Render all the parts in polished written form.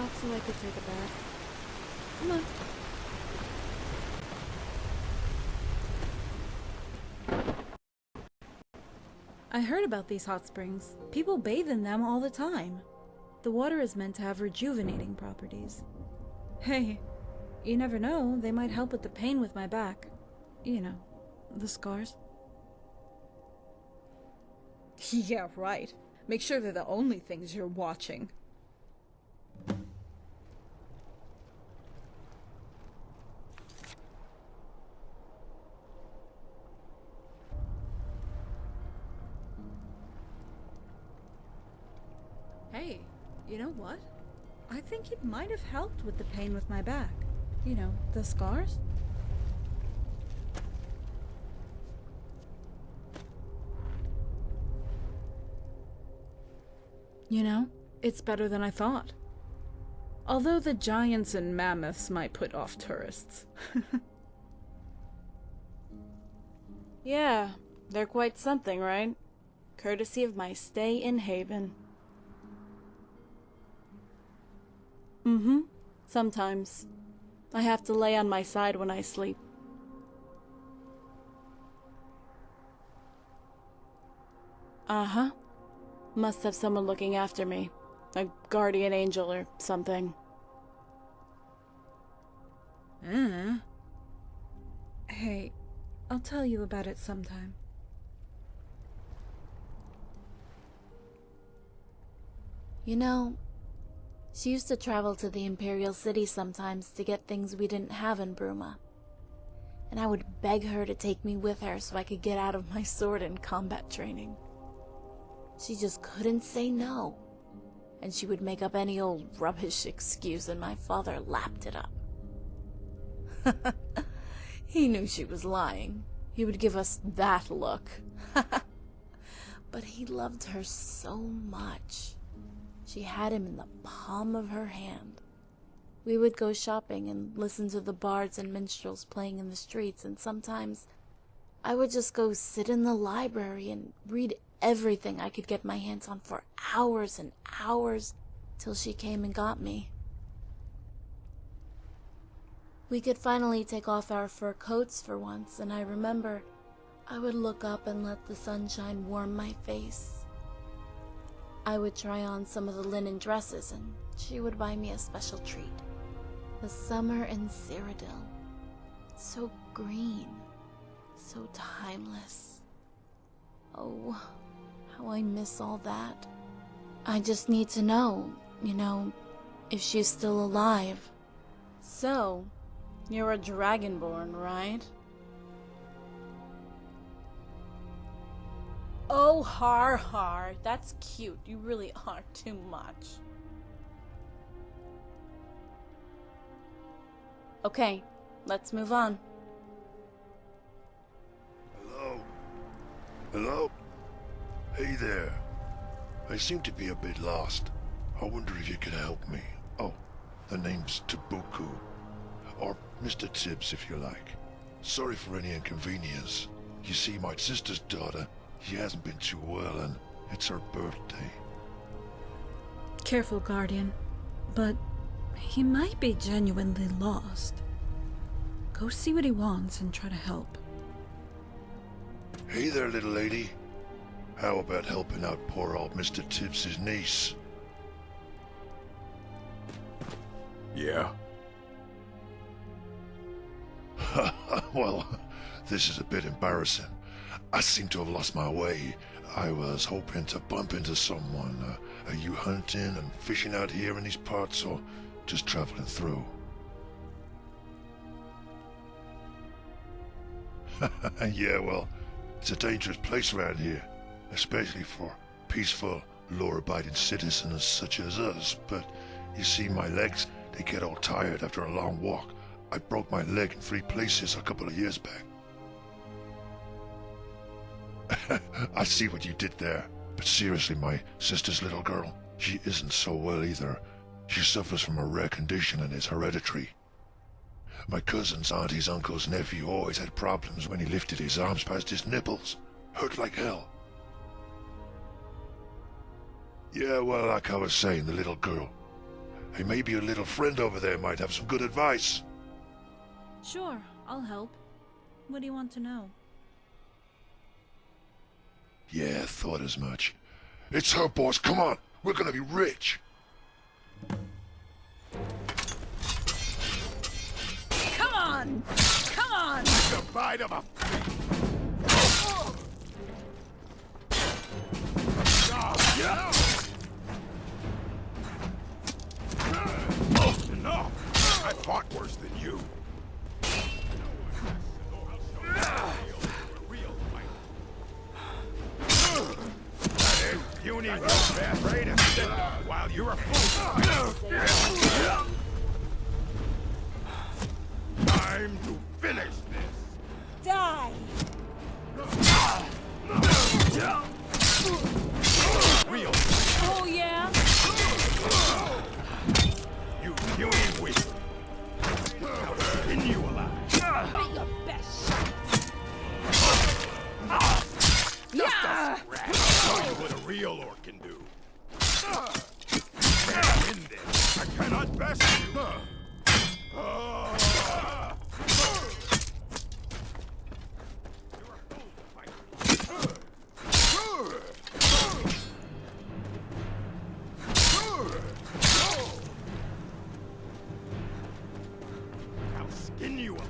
stop so I could take a bath. Come on. I heard about these hot springs. People bathe in them all the time. The water is meant to have rejuvenating properties. Hey, you never know, they might help with the pain with my back. You know, the scars. Yeah, right. Make sure they're the only things you're watching. Hey, you know what? I think it might have helped with the pain with my back. You know, the scars? You know, it's better than I thought. Although the giants and mammoths might put off tourists. Yeah, they're quite something, right? Courtesy of my stay in Haven. Sometimes. I have to lay on my side when I sleep. Uh-huh. Must have someone looking after me. A guardian angel or something. Hey, I'll tell you about it sometime. You know, she used to travel to the Imperial City sometimes to get things we didn't have in Bruma. And I would beg her to take me with her so I could get out of my sword and combat training. She just couldn't say no. And she would make up any old rubbish excuse and my father lapped it up. He knew she was lying. He would give us that look. But he loved her so much. She had him in the palm of her hand. We would go shopping and listen to the bards and minstrels playing in the streets, and sometimes I would just go sit in the library and read everything I could get my hands on for hours and hours till she came and got me. We could finally take off our fur coats for once, and I remember I would look up and let the sunshine warm my face. I would try on some of the linen dresses, and she would buy me a special treat. The summer in Cyrodiil. So green. So timeless. Oh, how I miss all that. I just need to know, you know, if she's still alive. So, you're a dragonborn, right? Oh, har, that's cute. You really are too much. Okay, let's move on. Hello? Hello? Hey there. I seem to be a bit lost. I wonder if you could help me. Oh, the name's Tabuku. Or Mr. Tibbs, if you like. Sorry for any inconvenience. You see, my sister's daughter, she hasn't been too well, and it's her birthday. Careful, Guardian. But he might be genuinely lost. Go see what he wants and try to help. Hey there, little lady. How about helping out poor old Mr. Tibbs' niece? Yeah? Well, this is a bit embarrassing. I seem to have lost my way. I was hoping to bump into someone. Are you hunting and fishing out here in these parts, or just traveling through? Yeah, well, it's a dangerous place around here, especially for peaceful, law-abiding citizens such as us. But you see, my legs, they get all tired after a long walk. I broke my leg in 3 places a couple of years back. I see what you did there. But seriously, my sister's little girl, she isn't so well either. She suffers from a rare condition and is hereditary. My cousin's auntie's uncle's nephew always had problems when he lifted his arms past his nipples. Hurt like hell. Yeah, well, like I was saying, the little girl. Hey, maybe your little friend over there might have some good advice. Sure, I'll help. What do you want to know? Yeah, thought as much. It's her, boss. Come on. We're gonna be rich. Come on! Come on! The bite of a enough! I fought worse than you. That is, you need your bad brain and sit while you're a fool. Time to finish this. Die! Real. Oh, yeah? You puny weak. I'll skin you alive. Be your best shot. Yeah! I'll show you what a real orc can do. Can't win this. I cannot best you. You're a fool to fight. I'll skin you alive.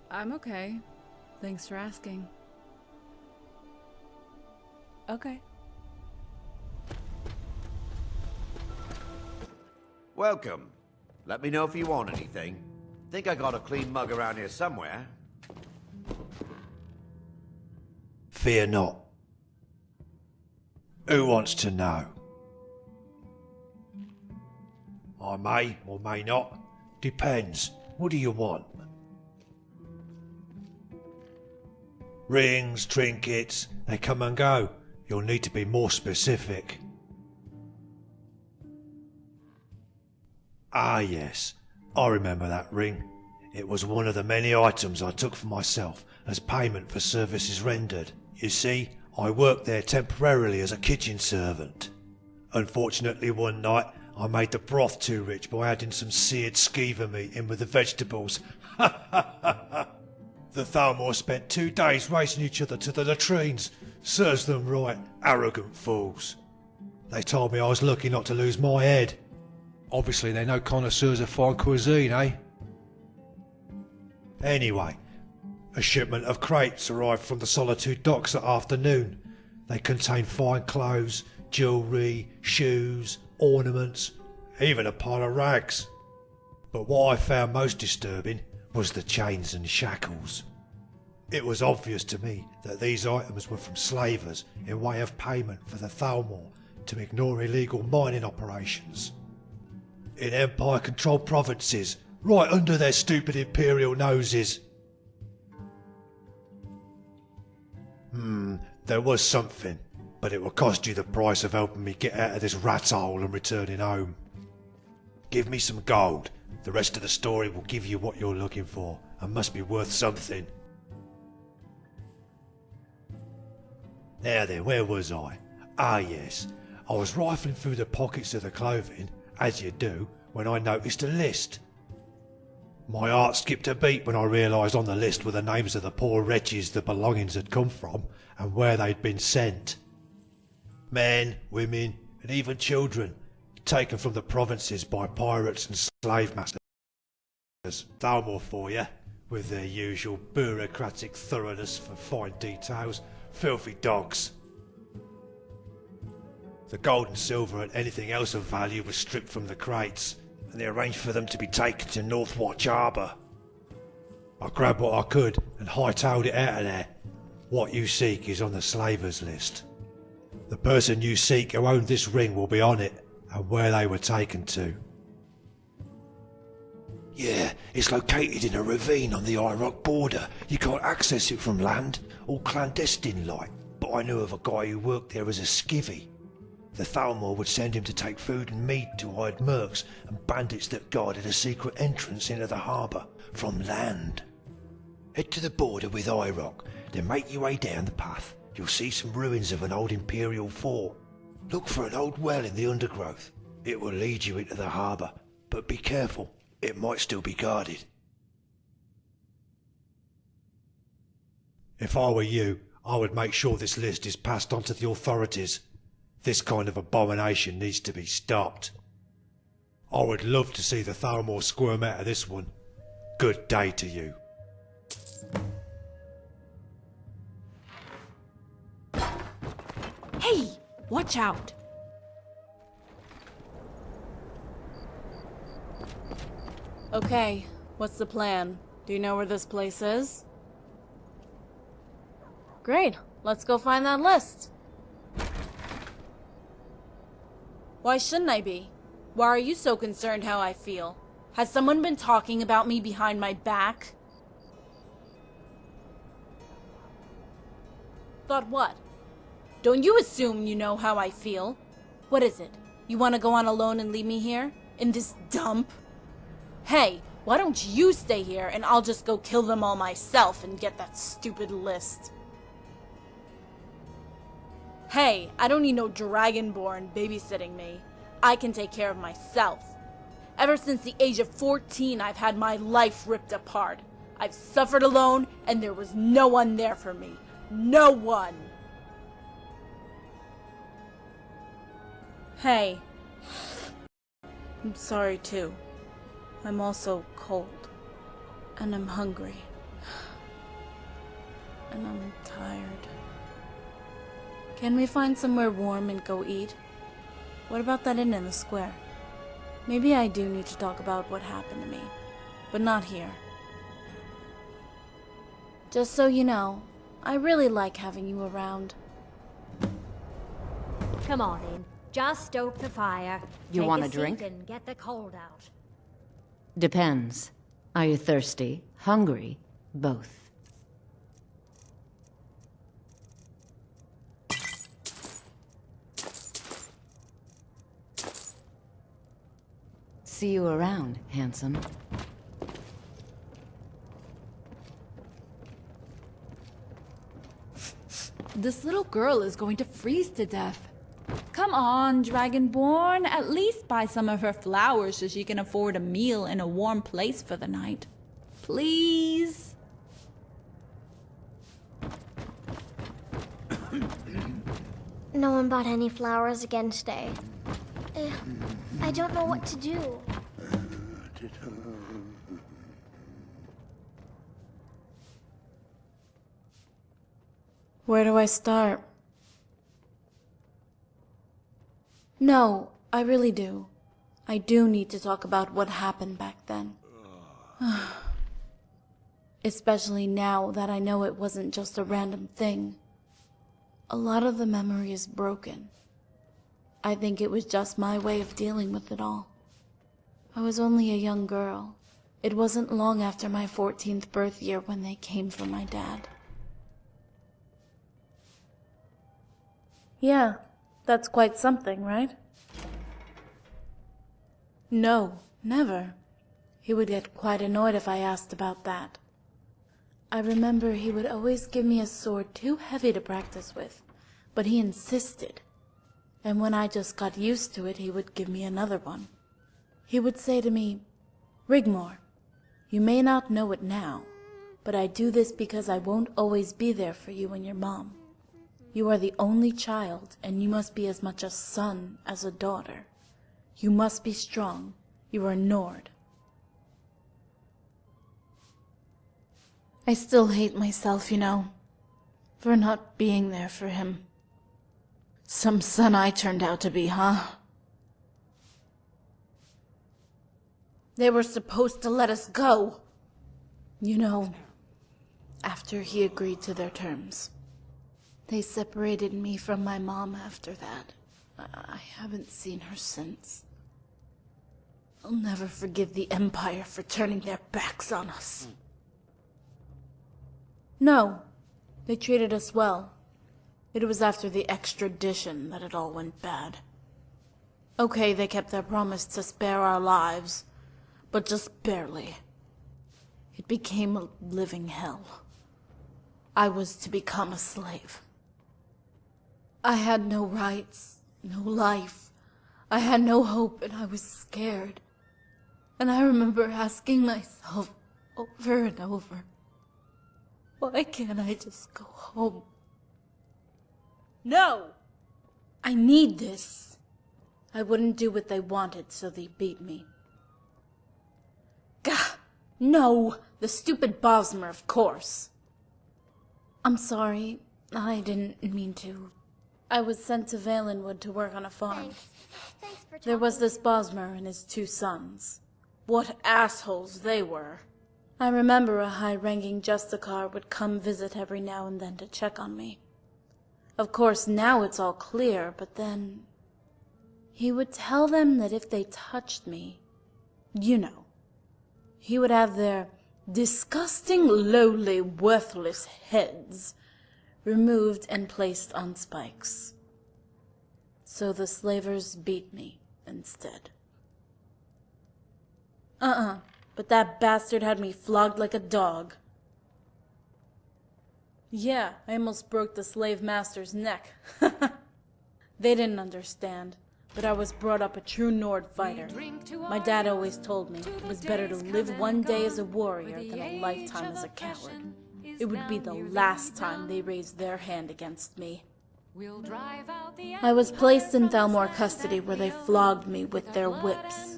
I'm okay. Thanks for asking. Okay. Welcome. Let me know if you want anything. Think I got a clean mug around here somewhere. Fear not. Who wants to know? I may or may not. Depends. What do you want? Rings, trinkets, they come and go. You'll need to be more specific. Ah yes, I remember that ring. It was one of the many items I took for myself as payment for services rendered. You see, I worked there temporarily as a kitchen servant. Unfortunately one night I made the broth too rich by adding some seared skeever meat in with the vegetables. The Thalmor spent 2 days racing each other to the latrines. Serves them right, arrogant fools. They told me I was lucky not to lose my head. Obviously they're no connoisseurs of fine cuisine, eh? Anyway, a shipment of crates arrived from the Solitude docks that afternoon. They contained fine clothes, jewellery, shoes, ornaments, even a pile of rags. But what I found most disturbing was the chains and shackles. It was obvious to me that these items were from slavers in way of payment for the Thalmor to ignore illegal mining operations. In Empire-controlled provinces, right under their stupid imperial noses. There was something, but it will cost you the price of helping me get out of this rat hole and returning home. Give me some gold. The rest of the story will give you what you're looking for, and must be worth something. Now then, where was I? Ah yes, I was rifling through the pockets of the clothing, as you do, when I noticed a list. My heart skipped a beat when I realised on the list were the names of the poor wretches the belongings had come from, and where they'd been sent. Men, women, and even children, taken from the provinces by pirates and slave masters. Thalmor for you, with their usual bureaucratic thoroughness for fine details. Filthy dogs. The gold and silver and anything else of value was stripped from the crates, and they arranged for them to be taken to Northwatch Harbour. I grabbed what I could and hightailed it out of there. What you seek is on the slavers list. The person you seek who owned this ring will be on it, and where they were taken to. Yeah, it's located in a ravine on the Iraq border. You can't access it from land, all clandestine-like. But I knew of a guy who worked there as a skivvy. The Thalmor would send him to take food and meat to hide mercs and bandits that guarded a secret entrance into the harbour from land. Head to the border with Iraq, then make your way down the path. You'll see some ruins of an old Imperial fort. Look for an old well in the undergrowth. It will lead you into the harbour, but be careful, it might still be guarded. If I were you, I would make sure this list is passed on to the authorities. This kind of abomination needs to be stopped. I would love to see the Thalmor squirm out of this one. Good day to you. Hey! Watch out! Okay, what's the plan? Do you know where this place is? Great, let's go find that list. Why shouldn't I be? Why are you so concerned how I feel? Has someone been talking about me behind my back? Thought what? Don't you assume you know how I feel? What is it? You want to go on alone and leave me here? In this dump? Hey, why don't you stay here and I'll just go kill them all myself and get that stupid list. Hey, I don't need no dragonborn babysitting me. I can take care of myself. Ever since the age of 14, I've had my life ripped apart. I've suffered alone and there was no one there for me. No one! Hey. I'm sorry too. I'm also cold. And I'm hungry. And I'm tired. Can we find somewhere warm and go eat? What about that inn in the square? Maybe I do need to talk about what happened to me. But not here. Just so you know, I really like having you around. Come on in. Just stoke the fire. You Take want a seat drink? and get the cold out. Depends. Are you thirsty? Hungry? Both. See you around, handsome. This little girl is going to freeze to death. Come on, Dragonborn. At least buy some of her flowers so she can afford a meal in a warm place for the night. Please? No one bought any flowers again today. I don't know what to do. Where do I start? No, I really do. I do need to talk about what happened back then. Especially now that I know it wasn't just a random thing. A lot of the memory is broken. I think it was just my way of dealing with it all. I was only a young girl. It wasn't long after my 14th birth year when they came for my dad. Yeah, that's quite something, right? No, never. He would get quite annoyed if I asked about that. I remember he would always give me a sword too heavy to practice with, but he insisted. And when I just got used to it, he would give me another one. He would say to me, "Rigmor, you may not know it now, but I do this because I won't always be there for you and your mom. You are the only child, and you must be as much a son as a daughter. You must be strong. You are Nord." I still hate myself, you know, for not being there for him. Some son I turned out to be, huh? They were supposed to let us go. You know, after he agreed to their terms. They separated me from my mom after that. I haven't seen her since. I'll never forgive the Empire for turning their backs on us. No, they treated us well. It was after the extradition that it all went bad. Okay, they kept their promise to spare our lives, but just barely. It became a living hell. I was to become a slave. I had no rights, no life. I had no hope, and I was scared. And I remember asking myself over and over, why can't I just go home? No! I need this. I wouldn't do what they wanted, so they beat me. Gah! No! The stupid Bosmer, of course. I'm sorry. I didn't mean to. I was sent to Valenwood to work on a farm. Thanks for There was talking this to me. Bosmer and his 2 sons. What assholes they were. I remember a high-ranking Justicar would come visit every now and then to check on me. Of course, now it's all clear, but then... he would tell them that if they touched me, you know, he would have their disgusting, lowly, worthless heads removed and placed on spikes. So the slavers beat me instead. But that bastard had me flogged like a dog. Yeah, I almost broke the slave master's neck. They didn't understand, but I was brought up a true Nord fighter. My dad always told me it was better to live one day as a warrior than a lifetime as a coward. It would be the last time they raised their hand against me. I was placed in Thalmor custody where they flogged me with their whips.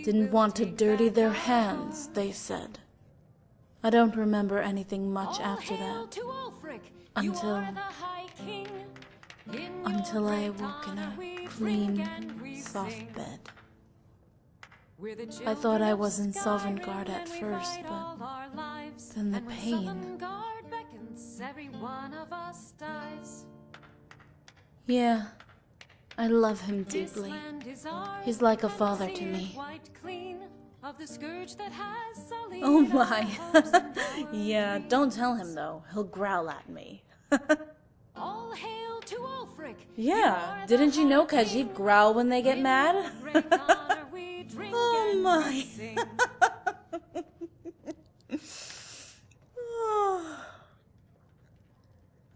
Didn't want to dirty their hands, they said. I don't remember anything much after that. Until I awoke in a clean, soft bed. I thought I was in Sovngarde at first, but then the pain. Yeah, I love him deeply. He's like a father to me. Oh my. Yeah, don't tell him though. He'll growl at me. Yeah, didn't you know Khajiit growl when they get mad? Oh my.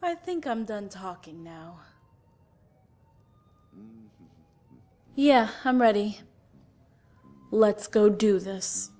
I think I'm done talking now. Yeah, I'm ready. Let's go do this.